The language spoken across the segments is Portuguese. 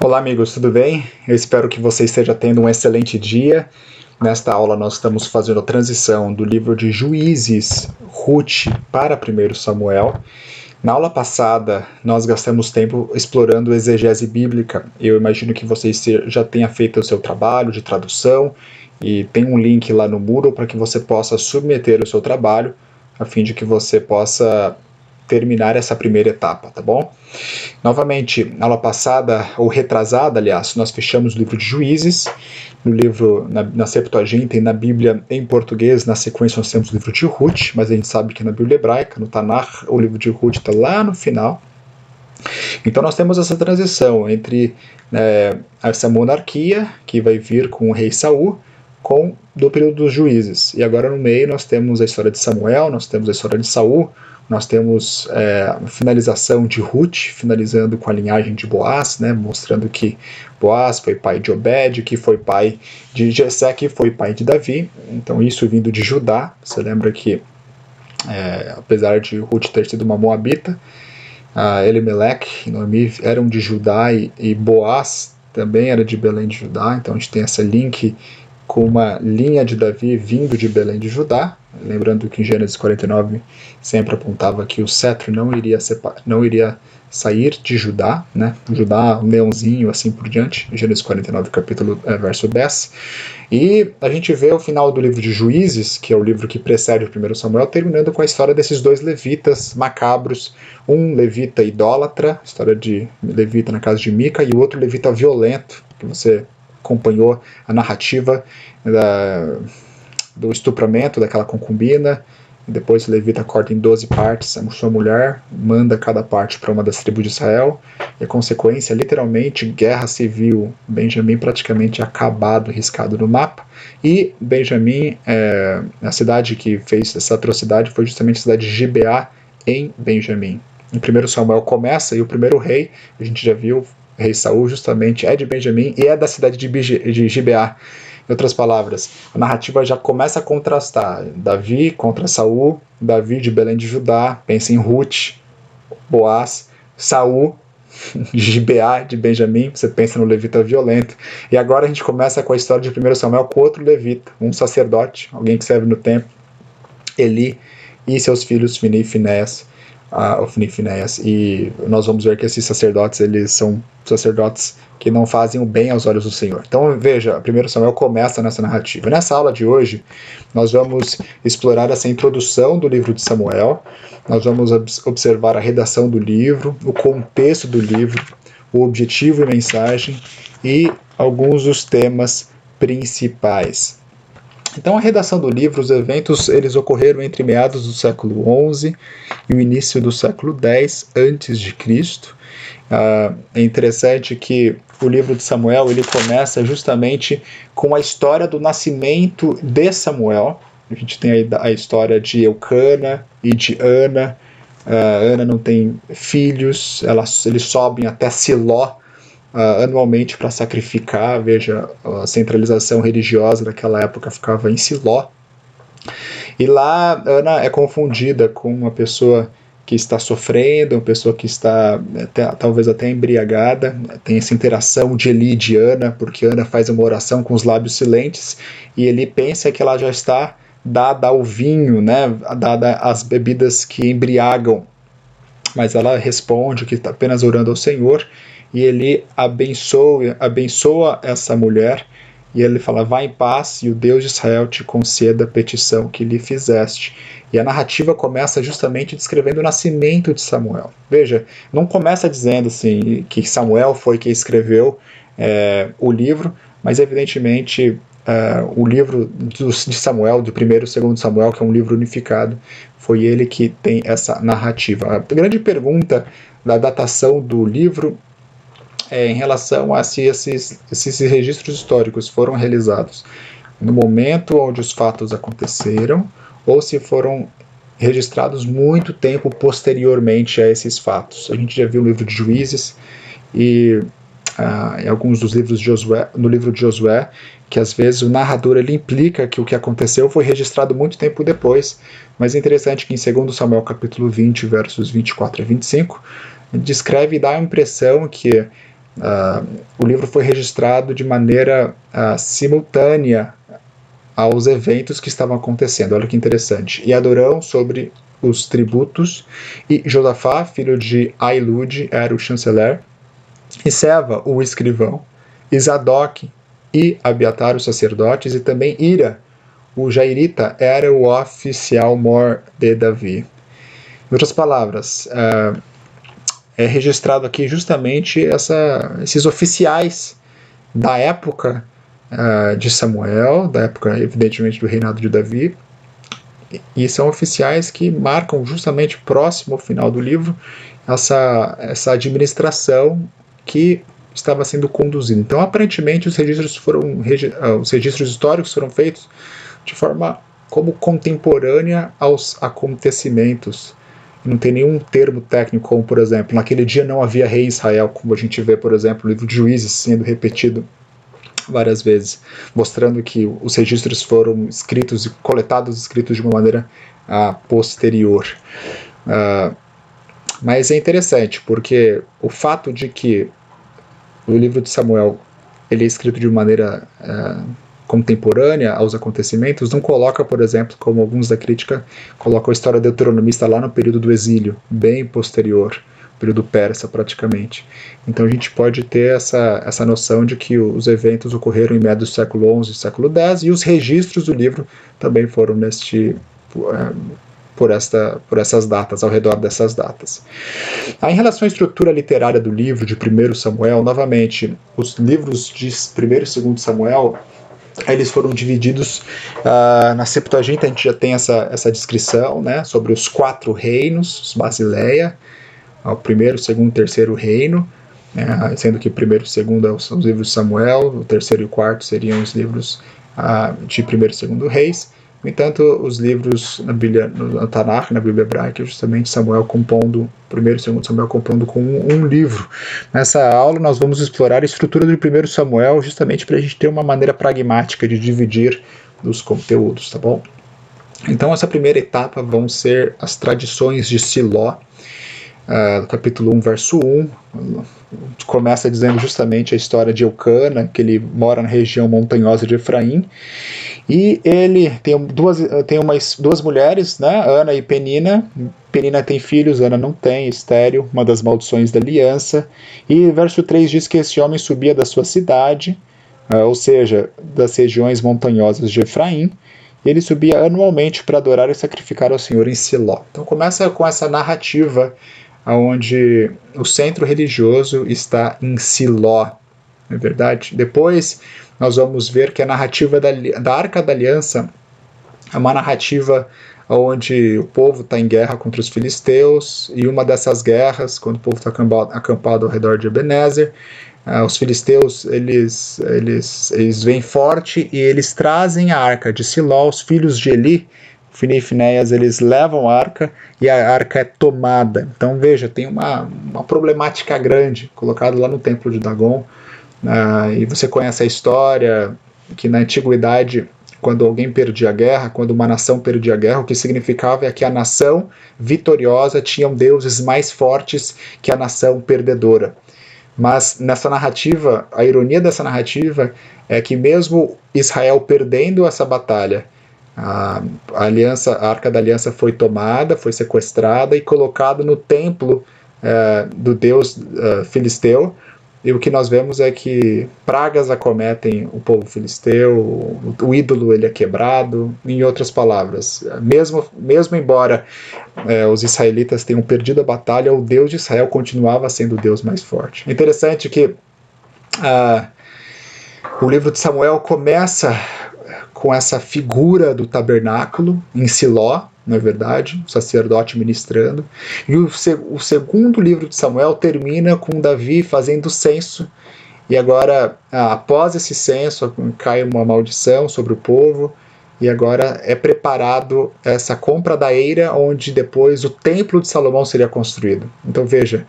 Olá, amigos, tudo bem? Eu espero que você esteja tendo um excelente dia. Nesta aula nós estamos fazendo a transição do livro de Juízes, Ruth, para 1 Samuel. Na aula passada nós gastamos tempo explorando exegese bíblica. Eu imagino que você já tenha feito o seu trabalho de tradução e tem um link lá no Moodle para que você possa submeter o seu trabalho, a fim de que você possa terminar essa primeira etapa, tá bom? Novamente, na aula passada, ou retrasada, aliás, nós fechamos o livro de Juízes, no livro, na Septuaginta e na Bíblia em português, na sequência nós temos o livro de Ruth, mas a gente sabe que na Bíblia hebraica, no Tanakh, o livro de Ruth está lá no final. Então nós temos essa transição entre essa monarquia, que vai vir com o rei Saul, do período dos juízes. E agora no meio nós temos a história de Samuel, nós temos a história de Saul, nós temos a finalização de Ruth, finalizando com a linhagem de Boaz, né, mostrando que Boaz foi pai de Obed, que foi pai de Jessé, que foi pai de Davi. Então isso vindo de Judá. Você lembra que apesar de Ruth ter sido uma moabita, Elimelec e Noemi eram de Judá e Boaz também era de Belém de Judá. Então a gente tem esse link com uma linha de Davi vindo de Belém de Judá, lembrando que em Gênesis 49 sempre apontava que o cetro não iria sair de Judá, né? Judá, um leãozinho, assim por diante, Gênesis 49, verso 10. E a gente vê o final do livro de Juízes, que é o livro que precede o 1 Samuel, terminando com a história desses dois levitas macabros, um levita idólatra, história de levita na casa de Mica, e o outro levita violento, que você acompanhou a narrativa do estupramento daquela concubina. Depois o levita corta em 12 partes a sua mulher, manda cada parte para uma das tribos de Israel, e a consequência, literalmente, guerra civil. Benjamim praticamente acabado, riscado no mapa, e Benjamim, a cidade que fez essa atrocidade foi justamente a cidade de Gibeá, em Benjamim. Em 1 Samuel começa, e o primeiro rei, a gente já viu, rei Saul, justamente é de Benjamim e é da cidade de Gibeá. Em outras palavras, a narrativa já começa a contrastar Davi contra Saul, Davi de Belém de Judá, pensa em Ruth, Boaz, Saul, Gibeá de Benjamim, você pensa no levita violento. E agora a gente começa com a história de 1 Samuel com outro levita, um sacerdote, alguém que serve no templo, Eli e seus filhos Fini e Finéias. E nós vamos ver que esses sacerdotes, eles são sacerdotes que não fazem o bem aos olhos do Senhor. Então veja, 1 Samuel começa nessa narrativa. Nessa aula de hoje, nós vamos explorar essa introdução do livro de Samuel, nós vamos observar a redação do livro, o contexto do livro, o objetivo e mensagem e alguns dos temas principais. Então a redação do livro, os eventos, eles ocorreram entre meados do século XI e o início do século X a.C. É interessante que o livro de Samuel, ele começa justamente com a história do nascimento de Samuel. A gente tem a história de Eucana e de Ana. Ana não tem filhos, eles sobem até Siló, anualmente para sacrificar. Veja, a centralização religiosa daquela época ficava em Siló. E lá Ana é confundida com uma pessoa que está sofrendo, uma pessoa que está talvez até embriagada. Tem essa interação de Eli e de Ana, porque Ana faz uma oração com os lábios silentes e Eli pensa que ela já está dada ao vinho, né, dada às bebidas que embriagam, mas ela responde que está apenas orando ao Senhor. E ele abençoa essa mulher, e ele fala: vá em paz, e o Deus de Israel te conceda a petição que lhe fizeste. E a narrativa começa justamente descrevendo o nascimento de Samuel. Veja, não começa dizendo assim, que Samuel foi quem escreveu o livro, mas evidentemente o livro de Samuel, do 1º e 2º Samuel, que é um livro unificado, foi ele que tem essa narrativa. A grande pergunta da datação do livro em relação a se esses registros históricos foram realizados no momento onde os fatos aconteceram ou se foram registrados muito tempo posteriormente a esses fatos. A gente já viu o livro de Juízes e em alguns dos livros de Josué, no livro de Josué, que às vezes o narrador ele implica que o que aconteceu foi registrado muito tempo depois, mas é interessante que em 2 Samuel capítulo 20, versos 24 a 25, descreve e dá a impressão que o livro foi registrado de maneira simultânea aos eventos que estavam acontecendo. Olha que interessante. E Adorão sobre os tributos, e Josafá, filho de Ailud, era o chanceler, e Seva, o escrivão, e Zadok e Abiatar, os sacerdotes, e também Ira, o jairita, era o oficial mor de Davi. Em outras palavras, é registrado aqui justamente esses oficiais da época de Samuel, da época, evidentemente, do reinado de Davi, e são oficiais que marcam justamente próximo ao final do livro essa administração que estava sendo conduzida. Então, aparentemente, os registros históricos foram feitos de forma como contemporânea aos acontecimentos. Não tem nenhum termo técnico, como, por exemplo, naquele dia não havia rei em Israel, como a gente vê, por exemplo, no livro de Juízes sendo repetido várias vezes, mostrando que os registros foram escritos e coletados de uma maneira posterior. Mas é interessante, porque o fato de que o livro de Samuel ele é escrito de maneira contemporânea aos acontecimentos, não coloca, por exemplo, como alguns da crítica colocam a história deuteronomista lá no período do exílio, bem posterior, período persa praticamente. Então a gente pode ter essa noção de que os eventos ocorreram em meados do século XI e século X, e os registros do livro também foram por essas datas, ao redor dessas datas. Em relação à estrutura literária do livro de 1 Samuel, novamente, os livros de 1 e 2 Samuel, eles foram divididos na Septuaginta. A gente já tem essa descrição, né, sobre os 4 reinos, os Basileia, o primeiro, segundo e terceiro reino, sendo que o primeiro e o segundo são os livros de Samuel, o terceiro e o quarto seriam os livros de primeiro e segundo reis. No entanto, os livros na Bíblia, no Tanakh, na Bíblia hebraica, justamente Samuel compondo, primeiro e segundo Samuel compondo com um livro. Nessa aula nós vamos explorar a estrutura do 1 Samuel, justamente para a gente ter uma maneira pragmática de dividir os conteúdos, tá bom? Então essa primeira etapa vão ser as tradições de Siló, capítulo 1, verso 1, começa dizendo justamente a história de Eucana, que ele mora na região montanhosa de Efraim, e ele tem duas mulheres, né, Ana e Penina. Penina tem filhos, Ana não tem, estéril, uma das maldições da aliança. E verso 3 diz que esse homem subia da sua cidade, ou seja, das regiões montanhosas de Efraim, e ele subia anualmente para adorar e sacrificar ao Senhor em Siló. Então começa com essa narrativa onde o centro religioso está em Siló, não é verdade? Depois nós vamos ver que a narrativa da Arca da Aliança é uma narrativa onde o povo está em guerra contra os filisteus, e uma dessas guerras, quando o povo está acampado ao redor de Ebenezer, os filisteus eles vêm forte e eles trazem a Arca de Siló. Os filhos de Eli, Ofni e Finéias, eles levam a arca e a arca é tomada. Então veja, tem uma problemática grande colocada lá no templo de Dagon, e você conhece a história que na antiguidade, quando alguém perdia a guerra, quando uma nação perdia a guerra, o que significava é que a nação vitoriosa tinha deuses mais fortes que a nação perdedora. Mas nessa narrativa, a ironia dessa narrativa é que mesmo Israel perdendo essa batalha, a Arca da Aliança foi tomada, foi sequestrada e colocada no templo do deus filisteu, e o que nós vemos é que pragas acometem o povo filisteu, o ídolo ele é quebrado. Em outras palavras, mesmo embora os israelitas tenham perdido a batalha, o Deus de Israel continuava sendo o Deus mais forte. Interessante que o livro de Samuel começa com essa figura do tabernáculo em Siló, não é verdade? O sacerdote ministrando. E o segundo livro de Samuel termina com Davi fazendo censo. E agora, após esse censo, cai uma maldição sobre o povo. E agora é preparado essa compra da eira, onde depois o templo de Salomão seria construído. Então veja,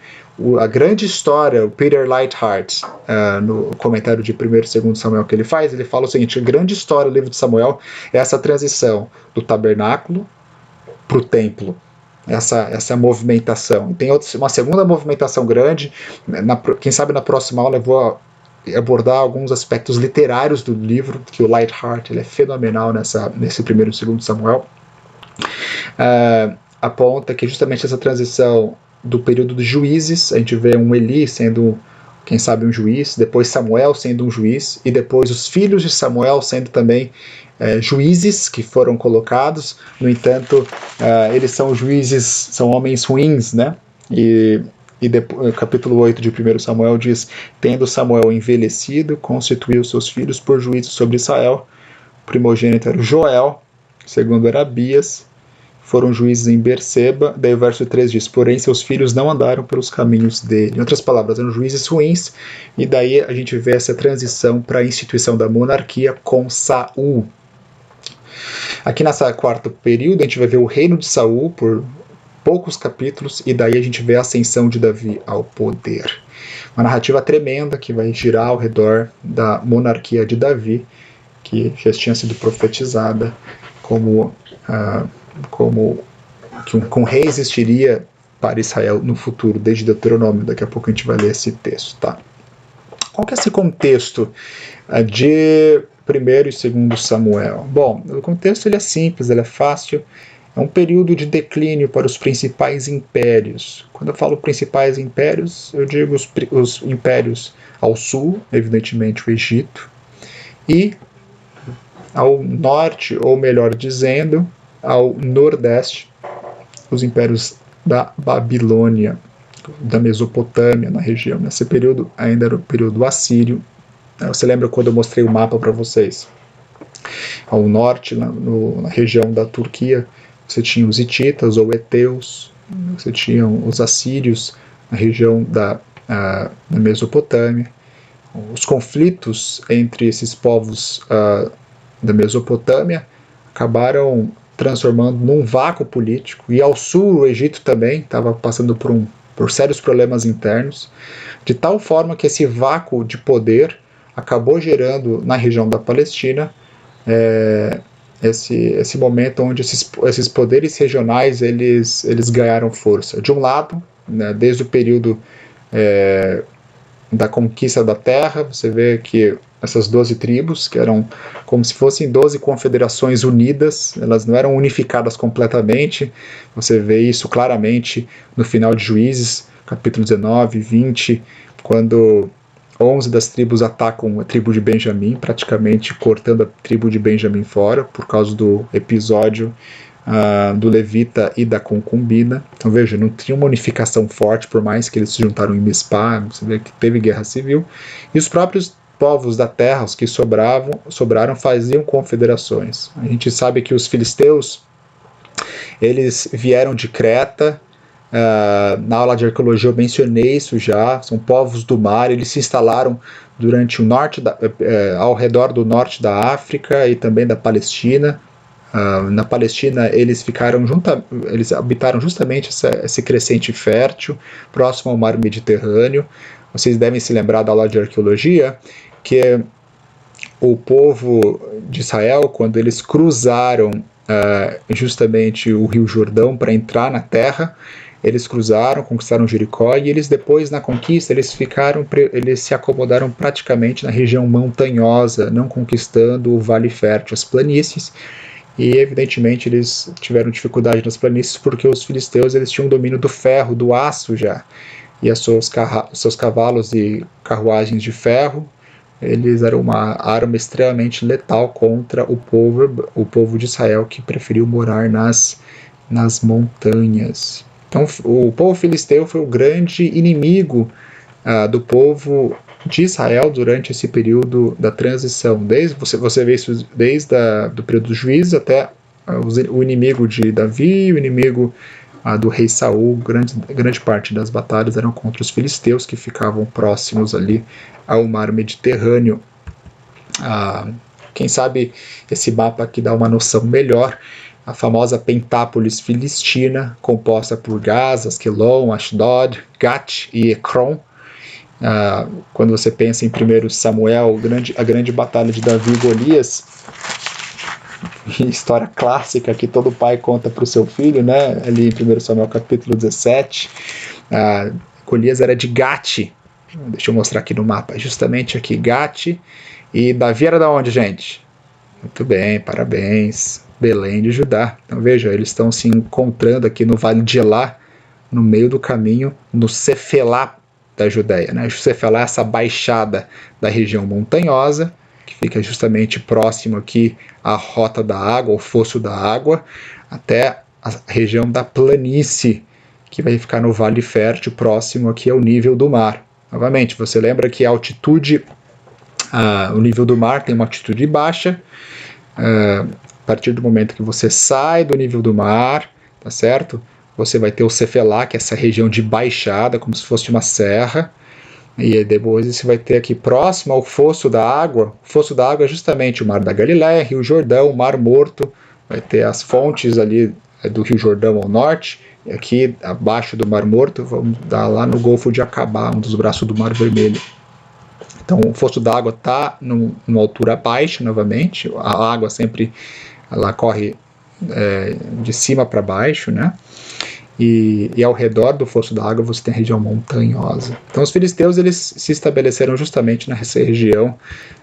a grande história, o Peter Leithart, no comentário de 1 e 2 Samuel que ele fala o seguinte: a grande história do livro de Samuel é essa transição do tabernáculo para o templo. essa movimentação. Tem uma segunda movimentação grande, quem sabe na próxima aula eu vou abordar alguns aspectos literários do livro, que o Lightheart ele é fenomenal nesse primeiro e segundo Samuel. Aponta que justamente essa transição do período dos juízes, a gente vê um Eli sendo, quem sabe, um juiz, depois Samuel sendo um juiz, e depois os filhos de Samuel sendo também juízes que foram colocados. No entanto, eles são juízes, são homens ruins, né? E depois, o capítulo 8 de 1 Samuel diz: tendo Samuel envelhecido, constituiu seus filhos por juízes sobre Israel. O primogênito era Joel, o segundo era Abias, foram juízes em Berseba. Daí o verso 3 diz: porém seus filhos não andaram pelos caminhos dele. Em outras palavras, eram juízes ruins. E daí a gente vê essa transição para a instituição da monarquia com Saul. Aqui nessa quarto período a gente vai ver o reino de Saul por poucos capítulos, e daí a gente vê a ascensão de Davi ao poder. Uma narrativa tremenda que vai girar ao redor da monarquia de Davi, que já tinha sido profetizada como que um rei existiria para Israel no futuro, desde Deuteronômio. Daqui a pouco a gente vai ler esse texto, tá? Qual que é esse contexto de 1º e 2º Samuel? Bom, o contexto ele é simples, ele é fácil. É um período de declínio para os principais impérios. Quando eu falo principais impérios, eu digo os impérios ao sul, evidentemente o Egito, e ao norte, ou melhor dizendo, ao nordeste, os impérios da Babilônia, da Mesopotâmia, na região. Nesse período ainda era o período assírio. Você lembra quando eu mostrei o mapa para vocês? Ao norte, na região da Turquia, você tinha os hititas ou heteus, você tinha os assírios na região da Mesopotâmia. Os conflitos entre esses povos da Mesopotâmia acabaram transformando num vácuo político, e ao sul o Egito também estava passando por sérios problemas internos, de tal forma que esse vácuo de poder acabou gerando na região da Palestina esse momento onde esses poderes regionais eles ganharam força. De um lado, né, desde o período da conquista da terra, você vê que essas 12 tribos, que eram como se fossem 12 confederações unidas, elas não eram unificadas completamente. Você vê isso claramente no final de Juízes, capítulo 19, 20, quando 11 das tribos atacam a tribo de Benjamim, praticamente cortando a tribo de Benjamim fora, por causa do episódio do levita e da concubina. Então veja, não tinha uma unificação forte, por mais que eles se juntaram em Mispá, você vê que teve guerra civil, e os próprios povos da terra, os que sobraram, faziam confederações. A gente sabe que os filisteus, eles vieram de Creta. Na aula de arqueologia eu mencionei isso já, são povos do mar, eles se instalaram durante o norte ao redor do norte da África e também da Palestina. Na Palestina eles habitaram justamente esse crescente fértil, próximo ao mar Mediterrâneo. Vocês devem se lembrar da aula de arqueologia que o povo de Israel, quando eles cruzaram justamente o Rio Jordão para entrar na terra, eles cruzaram, conquistaram Jericó, e eles depois, na conquista, eles se acomodaram praticamente na região montanhosa, não conquistando o Vale Fértil, as planícies. E evidentemente eles tiveram dificuldade nas planícies porque os filisteus eles tinham domínio do ferro, do aço já, e seus cavalos e carruagens de ferro, eles eram uma arma extremamente letal contra o povo de Israel, que preferiu morar nas montanhas. Então o povo filisteu foi o grande inimigo do povo de Israel durante esse período da transição. Você vê isso desde do período dos juízes até o inimigo de Davi, o inimigo do rei Saul. Grande parte das batalhas eram contra os filisteus, que ficavam próximos ali ao mar Mediterrâneo. Quem sabe esse mapa aqui dá uma noção melhor. A famosa Pentápolis filistina, composta por Gaza, Asquelon, Ashdod, Gat e Ekron. Quando você pensa em 1 Samuel, a grande batalha de Davi e Golias, História clássica que todo pai conta para o seu filho, né? Ali em 1 Samuel capítulo 17. Golias era de Gate. Deixa eu mostrar aqui no mapa. Justamente aqui, Gate. E Davi era da onde, gente? Muito bem, parabéns. Belém de Judá. Então veja, eles estão se encontrando aqui no Vale de Elá, no meio do caminho, no Cefelá da Judéia, né? Cefelá é essa baixada da região montanhosa, que fica justamente próximo aqui à rota da água, ao fosso da água, até a região da planície, que vai ficar no Vale Fértil, próximo aqui ao nível do mar. Novamente, você lembra que a altitude, o nível do mar tem uma altitude baixa, a partir do momento que você sai do nível do mar, tá certo? Você vai ter o Cefelá, que é essa região de baixada, como se fosse uma serra, e depois você vai ter aqui próximo ao fosso da água. O fosso da água é justamente o Mar da Galileia, Rio Jordão, Mar Morto, vai ter as fontes ali do Rio Jordão ao norte, e aqui abaixo do Mar Morto, vamos dar lá no Golfo de Acabá, um dos braços do Mar Vermelho. Então o fosso da água está numa altura baixa novamente, a água sempre ela corre de cima para baixo, né? E ao redor do fosso da água você tem a região montanhosa. Então os filisteus eles se estabeleceram justamente nessa região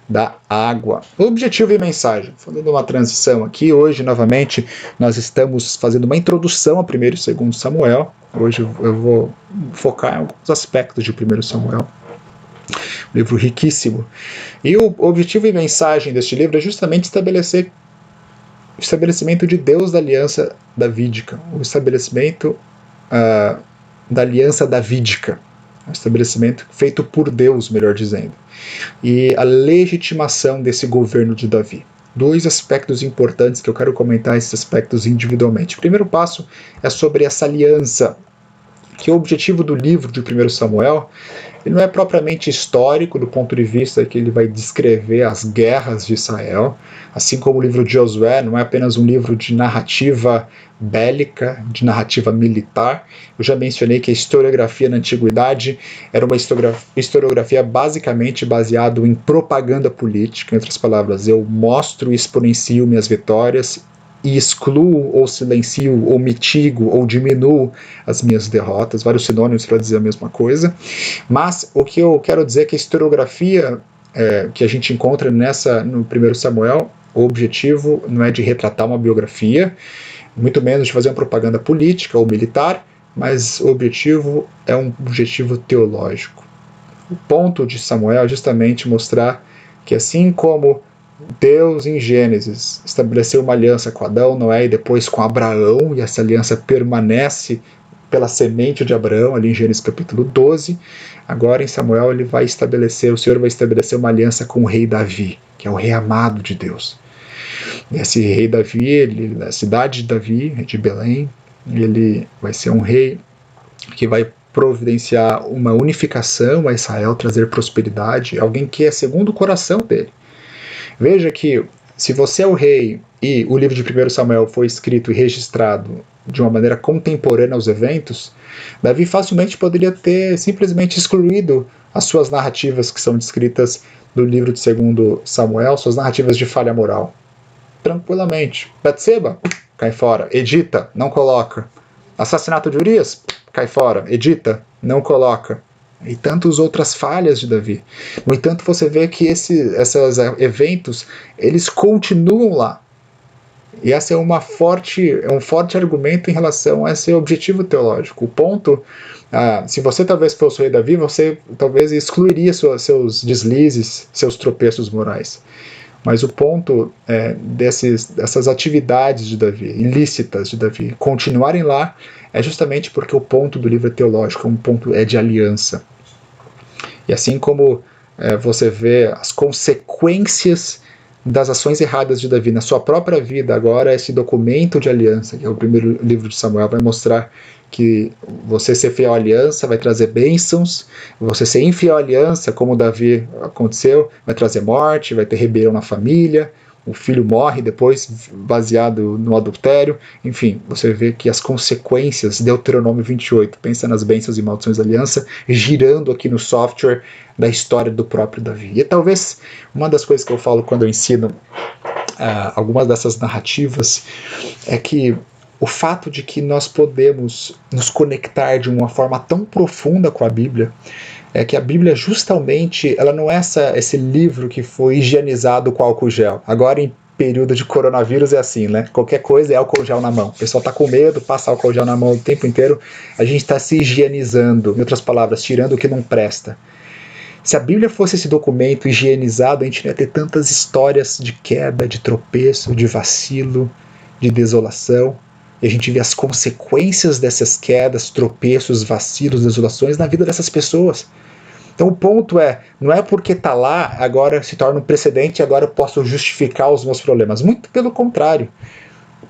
da água. Objetivo e mensagem. Fazendo uma transição aqui, hoje novamente nós estamos fazendo uma introdução a 1º e 2º Samuel. Hoje eu vou focar em alguns aspectos de 1º Samuel. Um livro riquíssimo. E o objetivo e mensagem deste livro é justamente estabelecer o estabelecimento de Deus da aliança davídica, o estabelecimento da aliança davídica, o estabelecimento feito por Deus, melhor dizendo, e a legitimação desse governo de Davi. 2 aspectos importantes que eu quero comentar, esses aspectos individualmente. O primeiro passo é sobre essa aliança, que o objetivo do livro de 1 Samuel ele não é propriamente histórico do ponto de vista que ele vai descrever as guerras de Israel, assim como o livro de Josué não é apenas um livro de narrativa bélica, de narrativa militar. Eu já mencionei que a historiografia na antiguidade era uma historiografia basicamente baseada em propaganda política, em outras palavras, eu mostro e exponencio minhas vitórias e excluo ou silencio ou mitigo ou diminuo as minhas derrotas, vários sinônimos para dizer a mesma coisa. Mas o que eu quero dizer é que a historiografia que a gente encontra no 1 Samuel, o objetivo não é de retratar uma biografia, muito menos de fazer uma propaganda política ou militar, mas o objetivo é um objetivo teológico. O ponto de Samuel é justamente mostrar que assim como Deus, em Gênesis, estabeleceu uma aliança com Adão, Noé e depois com Abraão, e essa aliança permanece pela semente de Abraão, ali em Gênesis capítulo 12. Agora em Samuel o Senhor vai estabelecer uma aliança com o rei Davi, que é o rei amado de Deus. E esse rei Davi, da cidade de Davi, de Belém, ele vai ser um rei que vai providenciar uma unificação a Israel, trazer prosperidade, alguém que é segundo o coração dele. Veja que, se você é o rei e o livro de 1 Samuel foi escrito e registrado de uma maneira contemporânea aos eventos, Davi facilmente poderia ter simplesmente excluído as suas narrativas que são descritas no livro de 2 Samuel, suas narrativas de falha moral. Tranquilamente. Batseba, cai fora. Edita, não coloca. Assassinato de Urias, cai fora. Edita, não coloca. E tantas outras falhas de Davi. No entanto, você vê que esses eventos, eles continuam lá. E esse é um forte argumento em relação a esse objetivo teológico. O ponto, se você talvez fosse o rei Davi, você talvez excluiria seus deslizes, seus tropeços morais. Mas o ponto dessas atividades de Davi, ilícitas de Davi, continuarem lá, é justamente porque o ponto do livro é teológico, um ponto de aliança. E assim como você vê as consequências das ações erradas de Davi na sua própria vida, agora esse documento de aliança, que é o primeiro livro de Samuel, vai mostrar que você ser fiel à aliança vai trazer bênçãos, você ser infiel à aliança, como Davi aconteceu, vai trazer morte, vai ter rebelião na família, o filho morre depois, baseado no adultério. Enfim, você vê que as consequências, Deuteronômio 28, pensa nas bênçãos e maldições da aliança, girando aqui no software da história do próprio Davi. E talvez uma das coisas que eu falo quando eu ensino algumas dessas narrativas é que o fato de que nós podemos nos conectar de uma forma tão profunda com a Bíblia é que a Bíblia justamente ela não é esse livro que foi higienizado com álcool gel. Agora em período de coronavírus é assim, né? Qualquer coisa é álcool gel na mão. O pessoal está com medo, passa álcool gel na mão o tempo inteiro. A gente está se higienizando, em outras palavras, tirando o que não presta. Se a Bíblia fosse esse documento higienizado, a gente não ia ter tantas histórias de queda, de tropeço, de vacilo, de desolação. E a gente vê as consequências dessas quedas, tropeços, vacilos, desolações na vida dessas pessoas. Então o ponto não é porque está lá, agora se torna um precedente e agora eu posso justificar os meus problemas. Muito pelo contrário.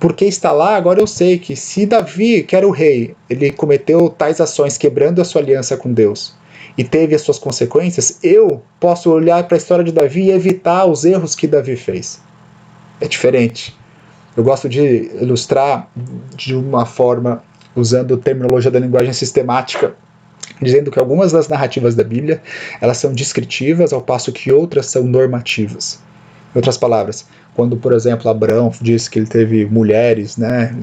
Porque está lá, agora eu sei que se Davi, que era o rei, ele cometeu tais ações quebrando a sua aliança com Deus e teve as suas consequências, eu posso olhar para a história de Davi e evitar os erros que Davi fez. É diferente. Eu gosto de ilustrar de uma forma, usando terminologia da linguagem sistemática, dizendo que algumas das narrativas da Bíblia elas são descritivas, ao passo que outras são normativas. Em outras palavras, quando, por exemplo, Abraão diz que ele teve mulheres, né?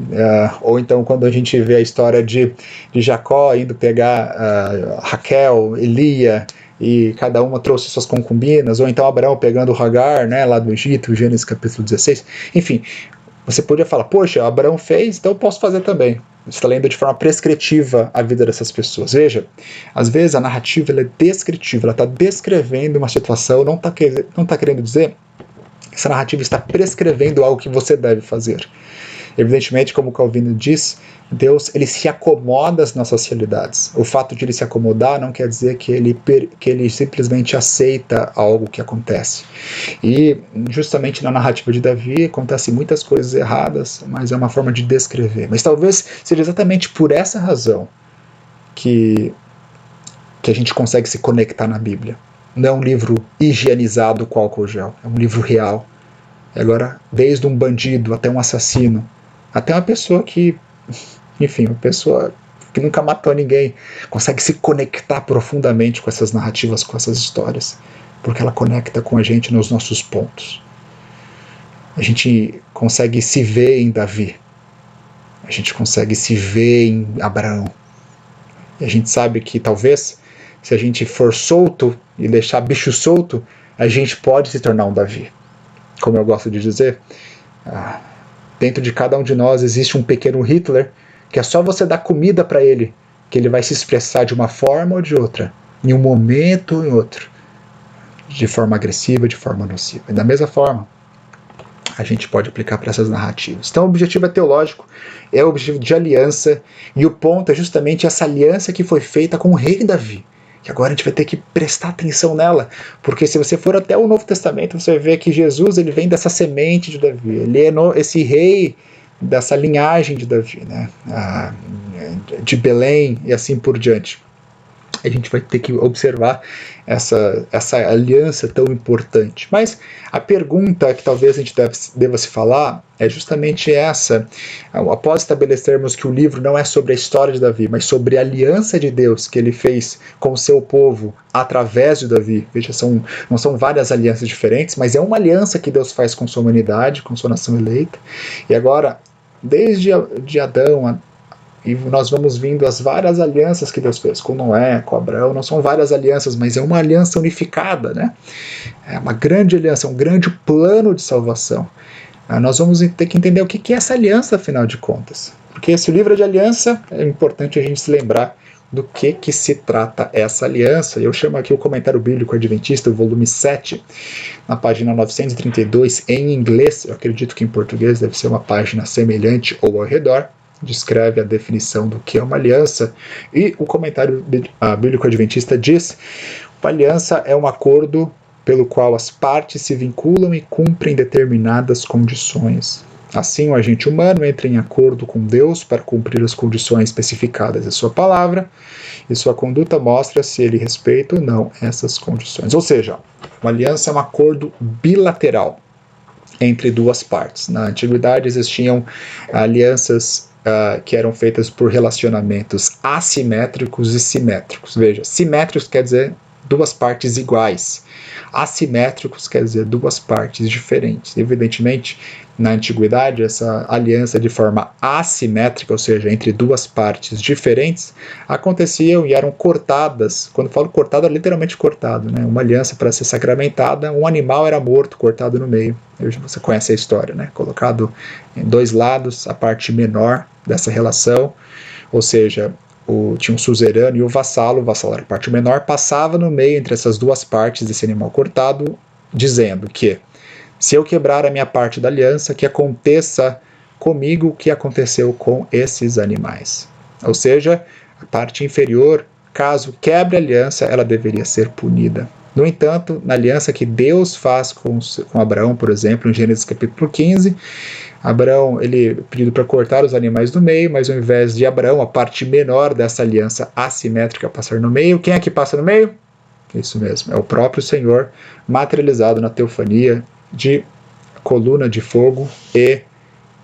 Ou então quando a gente vê a história de Jacó indo pegar Raquel, Lia, e cada uma trouxe suas concubinas, ou então Abraão pegando Hagar, né, lá do Egito, Gênesis capítulo 16, enfim, você podia falar, poxa, Abraão fez, então eu posso fazer também. Você está lendo de forma prescritiva a vida dessas pessoas. Veja, às vezes a narrativa ela é descritiva, ela está descrevendo uma situação, não está querendo dizer que essa narrativa está prescrevendo algo que você deve fazer. Evidentemente, como Calvino diz, Deus ele se acomoda às nossas realidades. O fato de ele se acomodar não quer dizer que ele simplesmente aceita algo que acontece. E justamente na narrativa de Davi acontecem muitas coisas erradas, mas é uma forma de descrever. Mas talvez seja exatamente por essa razão que a gente consegue se conectar na Bíblia. Não é um livro higienizado com álcool gel, é um livro real. E agora, desde um bandido até um assassino, até uma pessoa que, enfim, uma pessoa que nunca matou ninguém, consegue se conectar profundamente com essas narrativas, com essas histórias, porque ela conecta com a gente nos nossos pontos. A gente consegue se ver em Davi, a gente consegue se ver em Abraão, e a gente sabe que talvez, se a gente for solto e deixar bicho solto, a gente pode se tornar um Davi. Como eu gosto de dizer, dentro de cada um de nós existe um pequeno Hitler, que é só você dar comida para ele, que ele vai se expressar de uma forma ou de outra, em um momento ou em outro, de forma agressiva, de forma nociva. E da mesma forma, a gente pode aplicar para essas narrativas. Então o objetivo é teológico, é o objetivo de aliança, e o ponto é justamente essa aliança que foi feita com o rei Davi, que agora a gente vai ter que prestar atenção nela, porque se você for até o Novo Testamento, você vai ver que Jesus ele vem dessa semente de Davi, ele é esse rei dessa linhagem de Davi, né? De Belém e assim por diante. A gente vai ter que observar essa aliança tão importante. Mas a pergunta que talvez a gente deva se falar é justamente essa. Após estabelecermos que o livro não é sobre a história de Davi, mas sobre a aliança de Deus que ele fez com o seu povo através de Davi. Veja, não são várias alianças diferentes, mas é uma aliança que Deus faz com sua humanidade, com sua nação eleita. E agora, desde de Adão, e nós vamos vindo as várias alianças que Deus fez com Noé, com Abraão, não são várias alianças, mas é uma aliança unificada, né? É uma grande aliança, um grande plano de salvação. Nós vamos ter que entender o que é essa aliança, afinal de contas. Porque esse livro de aliança, é importante a gente se lembrar do que se trata essa aliança. Eu chamo aqui o Comentário Bíblico Adventista, o volume 7, na página 932, em inglês. Eu acredito que em português deve ser uma página semelhante ou ao redor. Descreve a definição do que é uma aliança, e o Comentário Bíblico Adventista diz: uma aliança é um acordo pelo qual as partes se vinculam e cumprem determinadas condições. Assim, o agente humano entra em acordo com Deus para cumprir as condições especificadas em sua palavra, e sua conduta mostra se ele respeita ou não essas condições. Ou seja, uma aliança é um acordo bilateral entre duas partes. Na antiguidade existiam alianças que eram feitas por relacionamentos assimétricos e simétricos. Veja, simétricos quer dizer duas partes iguais. Assimétricos quer dizer duas partes diferentes. Evidentemente, na antiguidade, essa aliança de forma assimétrica, ou seja, entre duas partes diferentes, aconteciam e eram cortadas. Quando falo cortada, literalmente cortado, né? Uma aliança para ser sacramentada, um animal era morto, cortado no meio. Você conhece a história, né? Colocado em dois lados, a parte menor dessa relação, ou seja, tinha um suzerano e o vassalo era a parte menor, passava no meio entre essas duas partes desse animal cortado, dizendo que se eu quebrar a minha parte da aliança, que aconteça comigo o que aconteceu com esses animais. Ou seja, a parte inferior, caso quebre a aliança, ela deveria ser punida. No entanto, na aliança que Deus faz com Abraão, por exemplo, em Gênesis capítulo 15, Abraão, ele pediu para cortar os animais do meio, mas ao invés de Abraão, a parte menor dessa aliança assimétrica passar no meio, quem é que passa no meio? Isso mesmo, é o próprio Senhor, materializado na teofania de coluna de fogo e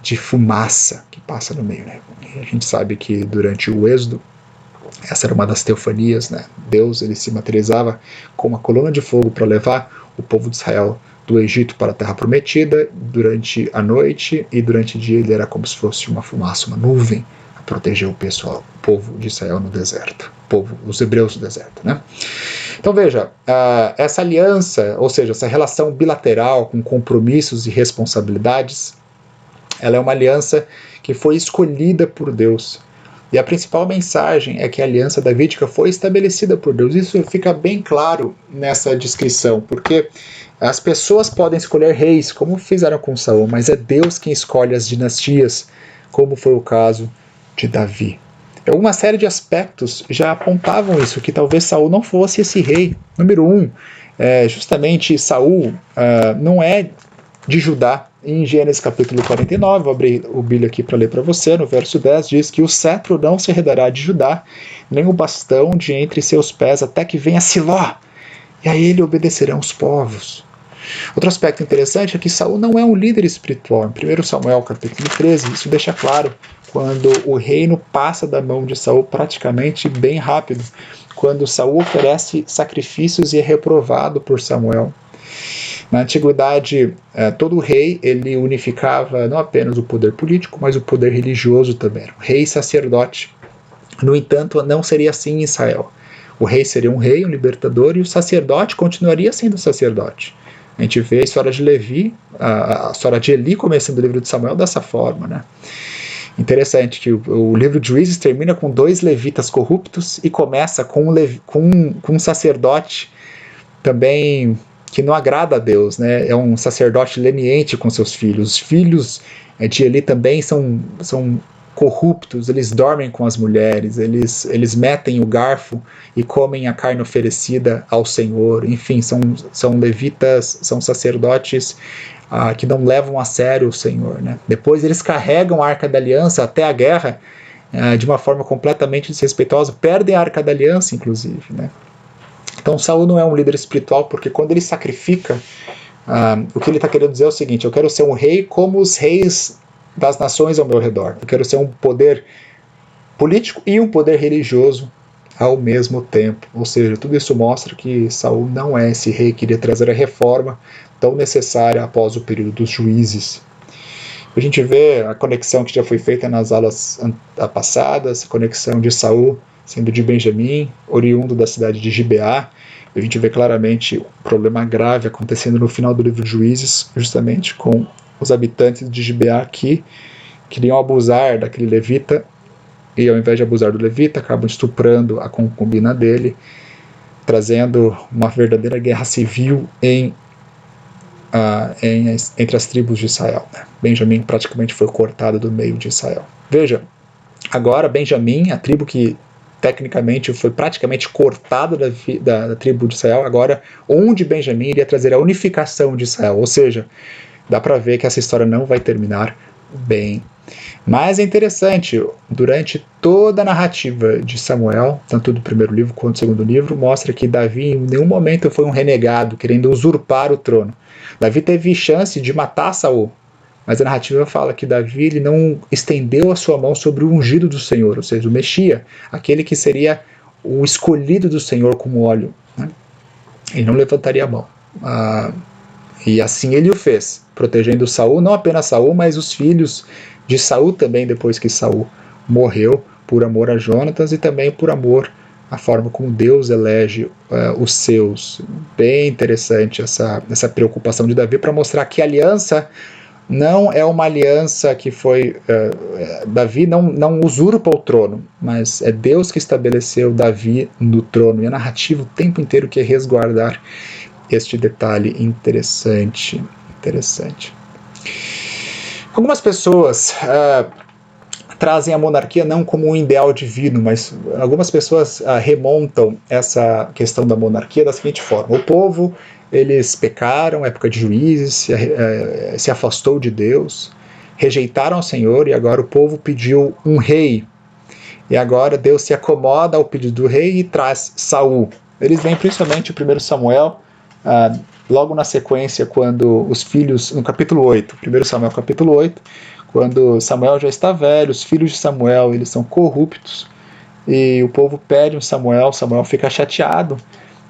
de fumaça que passa no meio, né? E a gente sabe que durante o Êxodo, essa era uma das teofanias, né? Deus, ele se materializava com uma coluna de fogo para levar o povo de Israel do Egito para a Terra Prometida durante a noite, e durante o dia ele era como se fosse uma fumaça, uma nuvem, a proteger o pessoal, o povo de Israel no deserto, os hebreus no deserto, né? Então veja, essa aliança, ou seja, essa relação bilateral com compromissos e responsabilidades, ela é uma aliança que foi escolhida por Deus. E a principal mensagem é que a aliança davídica foi estabelecida por Deus. Isso fica bem claro nessa descrição, porque as pessoas podem escolher reis, como fizeram com Saul, mas é Deus quem escolhe as dinastias, como foi o caso de Davi. Uma série de aspectos já apontavam isso, que talvez Saul não fosse esse rei. Número 1, justamente Saul não é de Judá. Em Gênesis capítulo 49, vou abrir o Bíblia aqui para ler para você, no verso 10, diz que o cetro não se herdará de Judá, nem o bastão de entre seus pés, até que venha Siló, e a ele obedecerão os povos. Outro aspecto interessante é que Saul não é um líder espiritual. Em 1 Samuel capítulo 13, isso deixa claro, quando o reino passa da mão de Saul praticamente bem rápido, quando Saul oferece sacrifícios e é reprovado por Samuel. Na antiguidade, todo rei ele unificava não apenas o poder político, mas o poder religioso também. O rei e sacerdote. No entanto, não seria assim em Israel. O rei seria um rei, um libertador, e o sacerdote continuaria sendo sacerdote. A gente vê a história de Levi, a história de Eli começando o livro de Samuel dessa forma, né? Interessante que o livro de Juízes termina com 2 levitas corruptos e começa com um sacerdote também que não agrada a Deus, né? É um sacerdote leniente com seus filhos. Os filhos de Eli também são corruptos, eles dormem com as mulheres, eles metem o garfo e comem a carne oferecida ao Senhor. Enfim, são levitas, são sacerdotes que não levam a sério o Senhor, né? Depois eles carregam a Arca da Aliança até a guerra de uma forma completamente desrespeitosa, perdem a Arca da Aliança, inclusive, né? Então Saul não é um líder espiritual, porque quando ele sacrifica, o que ele está querendo dizer é o seguinte: eu quero ser um rei como os reis das nações ao meu redor. Eu quero ser um poder político e um poder religioso ao mesmo tempo. Ou seja, tudo isso mostra que Saul não é esse rei que iria trazer a reforma tão necessária após o período dos juízes. A gente vê a conexão que já foi feita nas aulas passadas, a conexão de Saul sendo de Benjamim, oriundo da cidade de Gibeá. A gente vê claramente um problema grave acontecendo no final do livro de Juízes, justamente com os habitantes de Gibeá que queriam abusar daquele levita, e ao invés de abusar do levita, acabam estuprando a concubina dele, trazendo uma verdadeira guerra civil entre as tribos de Israel, né? Benjamim praticamente foi cortado do meio de Israel. Veja, agora Benjamim, a tribo que tecnicamente foi praticamente cortada da tribo de Israel, agora onde Benjamim iria trazer a unificação de Israel, ou seja, dá para ver que essa história não vai terminar bem. Mas é interessante, durante toda a narrativa de Samuel, tanto do primeiro livro quanto do segundo livro, mostra que Davi em nenhum momento foi um renegado, querendo usurpar o trono. Davi teve chance de matar Saul, mas a narrativa fala que Davi ele não estendeu a sua mão sobre o ungido do Senhor, ou seja, o Messias, aquele que seria o escolhido do Senhor como óleo, né? ele não levantaria a mão. E assim ele o fez, protegendo Saul, não apenas Saul, mas os filhos de Saul também, depois que Saul morreu, por amor a Jonatas e também por amor à forma como Deus elege os seus. Bem interessante essa preocupação de Davi para mostrar que a aliança não é uma aliança que foi... Davi não usurpa o trono, mas é Deus que estabeleceu Davi no trono. E a narrativa o tempo inteiro quer resguardar este detalhe interessante. Algumas pessoas trazem a monarquia não como um ideal divino, mas algumas pessoas remontam essa questão da monarquia da seguinte forma: o povo, eles pecaram, época de Juízes, se afastou de Deus, rejeitaram o Senhor, e agora o povo pediu um rei, e agora Deus se acomoda ao pedido do rei e traz Saul. Eles vêm principalmente o 1 Samuel, logo na sequência, quando os filhos, no capítulo 8, 1 Samuel capítulo 8, quando Samuel já está velho, os filhos de Samuel, eles são corruptos, e o povo pede um Samuel fica chateado,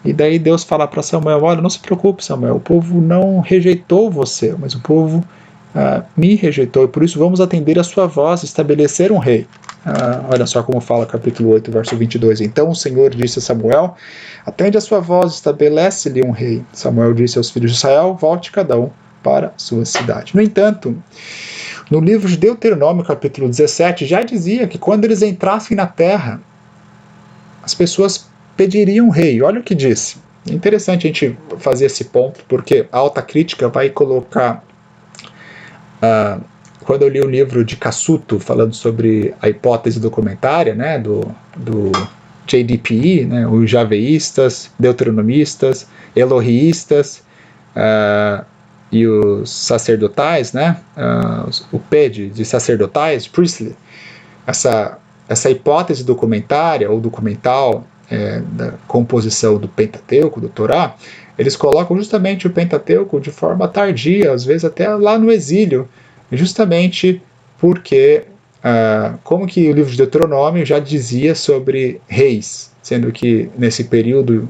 e daí Deus fala para Samuel: olha, não se preocupe, Samuel, o povo não rejeitou você, mas o povo me rejeitou, e por isso vamos atender a sua voz, estabelecer um rei. Olha só como fala capítulo 8, verso 22. Então o Senhor disse a Samuel: atende a sua voz, estabelece-lhe um rei. Samuel disse aos filhos de Israel: volte cada um para sua cidade. No entanto, no livro de Deuteronômio, capítulo 17, já dizia que quando eles entrassem na terra, as pessoas pediriam um rei. Olha o que disse. É interessante a gente fazer esse ponto, porque a alta crítica vai colocar... quando eu li o livro de Cassuto, falando sobre a hipótese documentária, né, do JDPI, né, os javeístas, deuteronomistas, elohiistas, e os sacerdotais, né, o P de sacerdotais, priestly, essa hipótese documentária ou documental da composição do Pentateuco, do Torá, eles colocam justamente o Pentateuco de forma tardia, às vezes até lá no exílio, justamente porque como que o livro de Deuteronômio já dizia sobre reis, sendo que nesse período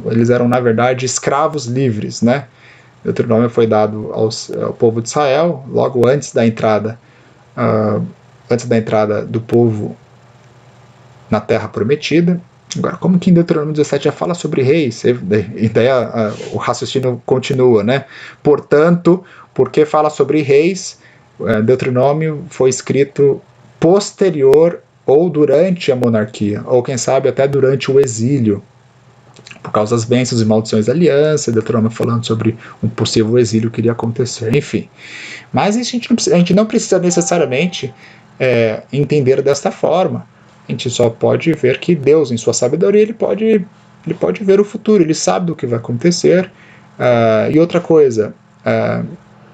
eles eram, na verdade, escravos livres, né? Deuteronômio foi dado ao povo de Israel logo antes da entrada do povo na Terra Prometida. Agora, como que em Deuteronômio 17 já fala sobre reis? E daí o raciocínio continua, né? Portanto, porque fala sobre reis, Deuteronômio foi escrito posterior ou durante a monarquia, ou quem sabe até durante o exílio, por causa das bênçãos e maldições da aliança, Deuteronômio falando sobre um possível exílio que iria acontecer, enfim. Mas a gente não precisa necessariamente entender desta forma. A gente só pode ver que Deus, em sua sabedoria, ele pode ver o futuro, ele sabe do que vai acontecer. E outra coisa,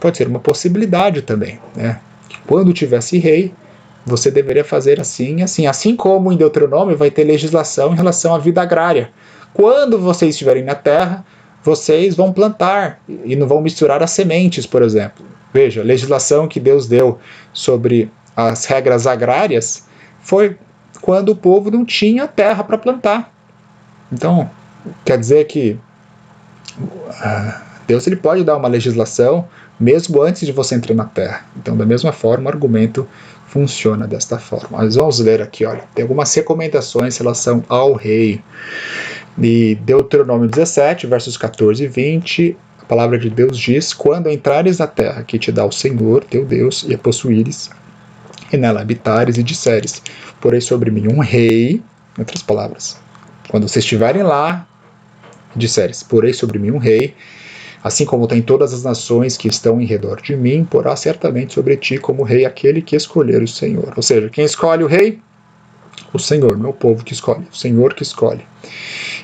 pode ser uma possibilidade também, né? Que quando tivesse rei, você deveria fazer assim e assim. Assim como em Deuteronômio vai ter legislação em relação à vida agrária. Quando vocês estiverem na terra, vocês vão plantar e não vão misturar as sementes, por exemplo. Veja, a legislação que Deus deu sobre as regras agrárias foi quando o povo não tinha terra para plantar. Então, quer dizer que Deus ele pode dar uma legislação mesmo antes de você entrar na terra. Então, da mesma forma, o argumento funciona desta forma. Mas vamos ler aqui, olha, tem algumas recomendações em relação ao rei. E Deuteronômio 17, versos 14 e 20, a palavra de Deus diz: quando entrares na terra que te dá o Senhor, teu Deus, e a possuíres, e nela habitares, e disseres: porei sobre mim um rei, em outras palavras, quando vocês estiverem lá, disseres: porei sobre mim um rei, assim como tem todas as nações que estão em redor de mim, porá certamente sobre ti como rei aquele que escolher o Senhor. Ou seja, quem escolhe o rei? O Senhor, não é o povo que escolhe, o Senhor que escolhe.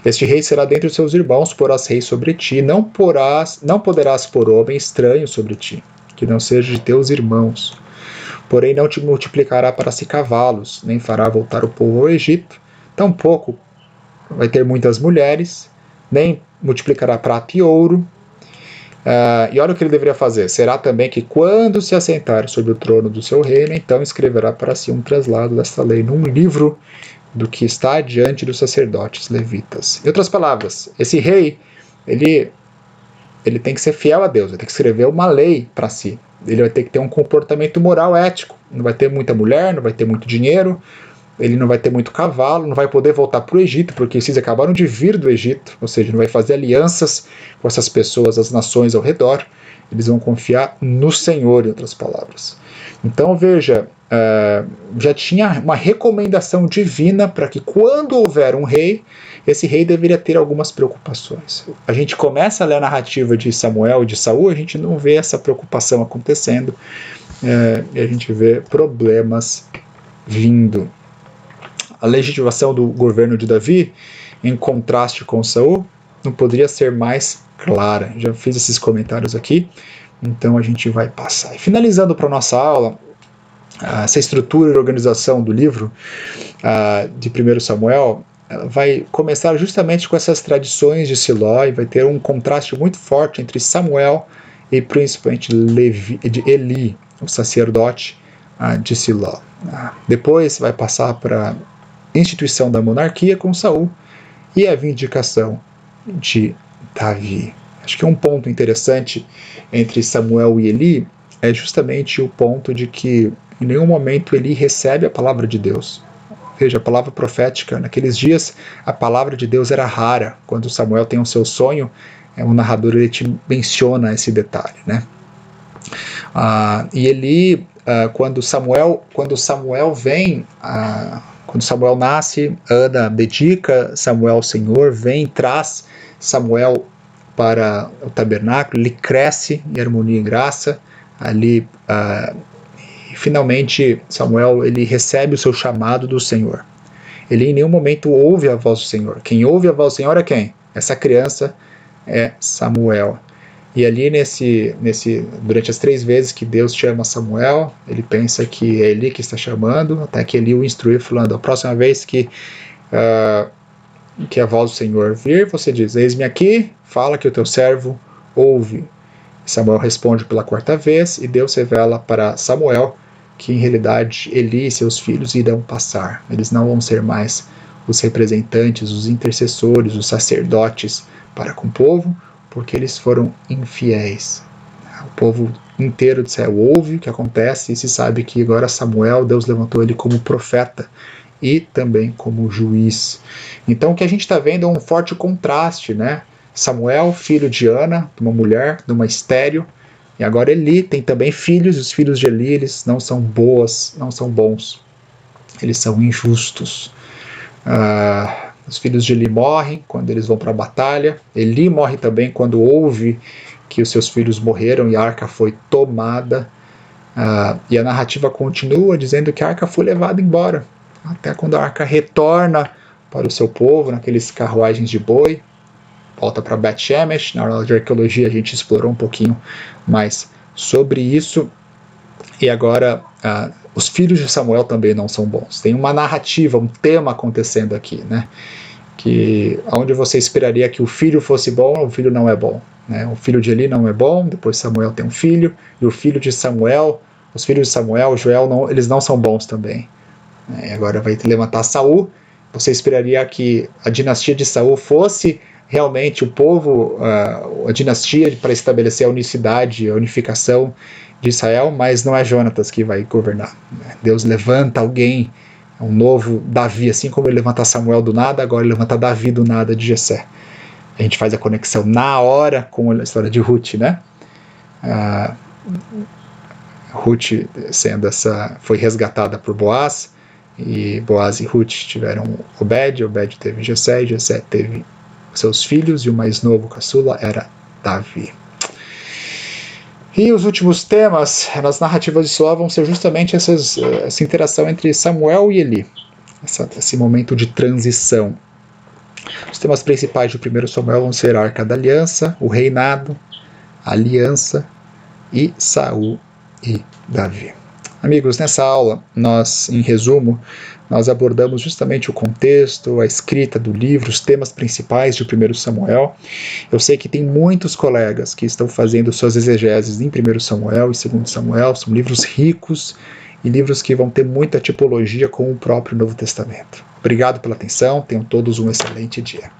Este rei será dentre os seus irmãos, porás rei sobre ti, não poderás pôr homem estranho sobre ti, que não seja de teus irmãos. Porém não te multiplicará para si cavalos, nem fará voltar o povo ao Egito, tampouco vai ter muitas mulheres, nem multiplicará prata e ouro. E olha o que ele deveria fazer: será também que quando se assentar sobre o trono do seu reino, então escreverá para si um traslado desta lei num livro do que está diante dos sacerdotes levitas. Em outras palavras, esse rei ele tem que ser fiel a Deus, vai ter que escrever uma lei para si. Ele vai ter que ter um comportamento moral ético. Não vai ter muita mulher, não vai ter muito dinheiro, ele não vai ter muito cavalo, não vai poder voltar para o Egito, porque eles acabaram de vir do Egito, ou seja, não vai fazer alianças com essas pessoas, as nações ao redor. Eles vão confiar no Senhor, em outras palavras. Então, veja, já tinha uma recomendação divina para que quando houver um rei, esse rei deveria ter algumas preocupações. A gente começa a ler a narrativa de Samuel e de Saul, a gente não vê essa preocupação acontecendo, e a gente vê problemas vindo. A legitimação do governo de Davi, em contraste com Saul, não poderia ser mais clara. Já fiz esses comentários aqui, então a gente vai passar. E finalizando para a nossa aula, essa estrutura e organização do livro de 1 Samuel, ela vai começar justamente com essas tradições de Siló e vai ter um contraste muito forte entre Samuel e principalmente de Eli, o sacerdote de Siló. Depois vai passar para a instituição da monarquia com Saul e a vindicação de Davi. Acho que um ponto interessante entre Samuel e Eli é justamente o ponto de que em nenhum momento Eli recebe a palavra de Deus. Veja, a palavra profética, naqueles dias a palavra de Deus era rara. Quando Samuel tem o seu sonho, o narrador ele te menciona esse detalhe, né? E Eli, quando Samuel vem, quando Samuel nasce, Ana abdica, Samuel ao Senhor, vem, traz Samuel para o tabernáculo, ele cresce em harmonia e graça, ali finalmente Samuel ele recebe o seu chamado do Senhor. Ele em nenhum momento ouve a voz do Senhor. Quem ouve a voz do Senhor é quem? Essa criança é Samuel. E ali durante as 3 vezes que Deus chama Samuel, ele pensa que é Eli que está chamando, até que Eli o instrui falando, a próxima vez que a voz do Senhor vir, você diz, eis-me aqui, fala que o teu servo ouve. Samuel responde pela 4ª vez, e Deus revela para Samuel que em realidade Eli e seus filhos irão passar. Eles não vão ser mais os representantes, os intercessores, os sacerdotes para com o povo, porque eles foram infiéis. O povo inteiro de Israel ouve o que acontece e se sabe que agora Samuel, Deus levantou ele como profeta e também como juiz. Então o que a gente está vendo é um forte contraste, né? Samuel, filho de Ana, de uma mulher, de uma estéril, e agora Eli tem também filhos, e os filhos de Eli, eles não são bons, eles são injustos. Os filhos de Eli morrem quando eles vão para a batalha, Eli morre também quando ouve que os seus filhos morreram e a arca foi tomada, e a narrativa continua dizendo que a arca foi levada embora, até quando a arca retorna para o seu povo, naqueles carruagens de boi, volta para Bet-Shemesh. Na aula de arqueologia a gente explorou um pouquinho mais sobre isso. E agora os filhos de Samuel também não são bons. Tem uma narrativa, um tema acontecendo aqui, né? Que onde você esperaria que o filho fosse bom, o filho não é bom, né? O filho de Eli não é bom, depois Samuel tem um filho, e o filho de Samuel, os filhos de Samuel, Joel, eles não são bons também. E agora vai levantar Saul. Você esperaria que a dinastia de Saul fosse realmente o povo, a dinastia para estabelecer a unicidade, a unificação de Israel, mas não é Jonatas que vai governar. Deus levanta alguém, um novo Davi, assim como ele levanta Samuel do nada, agora ele levanta Davi do nada de Jessé. A gente faz a conexão na hora com a história de Ruth, né? Ruth foi resgatada por Boaz, e Boaz e Ruth tiveram Obed teve Jessé, e Jessé teve seus filhos, e o mais novo caçula era Davi. E os últimos temas nas narrativas de Siló vão ser justamente essa interação entre Samuel e Eli, esse momento de transição. Os temas principais de 1 Samuel vão ser a Arca da Aliança, o reinado, a aliança e Saul e Davi. Amigos, nessa aula, em resumo, nós abordamos justamente o contexto, a escrita do livro, os temas principais de 1 Samuel. Eu sei que tem muitos colegas que estão fazendo suas exegeses em 1 Samuel e 2 Samuel, são livros ricos e livros que vão ter muita tipologia com o próprio Novo Testamento. Obrigado pela atenção, tenham todos um excelente dia.